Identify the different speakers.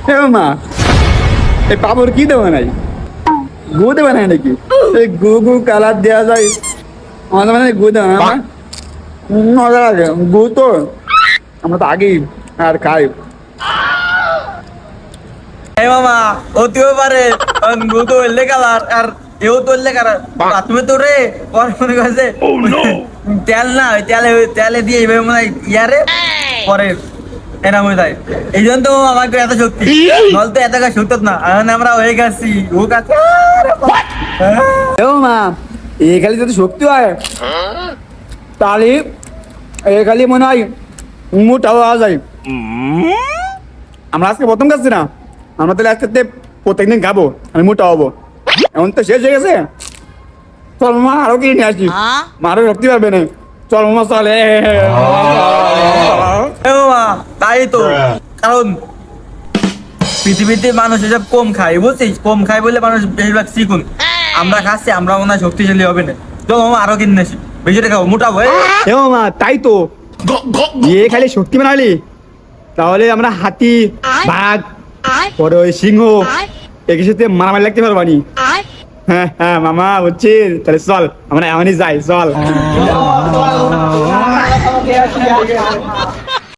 Speaker 1: মা এই পাপড় কি দেবে নাই গু দেবে নাই নাকি এই গু গু কালার দেওয়া যায় আমাদের মানে গু দেবে না মজা লাগে গু তো আমরা তো আগেই আর খাই
Speaker 2: মামা হতেও পারে গু তো হইলে কালার আর এও তো হইলে কালার তুমি তো রে মনে করছে তেল না তেলে দিয়ে এইভাবে মনে হয় ইয়ারে পরে এরম হয়ে যায় এই জন্য তো আমাকে এত শক্তি নল তো এত শক্তি না আমরা হয়ে গেছি ও কাছে
Speaker 1: মা এই খালি যদি শক্তি হয় তাহলে এই খালি মনে হয় মোটা হওয়া যায় আমরা আজকে প্রথম খাচ্ছি না আমরা তাহলে আজকে প্রত্যেকদিন খাবো আমি মোটা হবো এমন তো শেষ হয়ে গেছে চল মা আরো কিনে নিয়ে আসি মা আরো শক্তি পারবে না চল মামা চলে
Speaker 2: তাই তো কারণ পৃথিবীতে মানুষ এসব কম খায় বুঝছিস কম খায় বলে মানুষ বেশিরভাগ শিখুন আমরা খাচ্ছি আমরা মনে হয় শক্তিশালী হবে না চল মামা আরো কিনে আসি বেশি টাকা মোটাবো
Speaker 1: মা তাই তো এ খালি শক্তি বানালি তাহলে আমরা হাতি বাঘ পরে ওই সিংহ এর সাথে মারামারি লাগতে পারবানি হ্যাঁ হ্যাঁ মামা বুঝছিস তাহলে চল আমরা এমনই যাই চল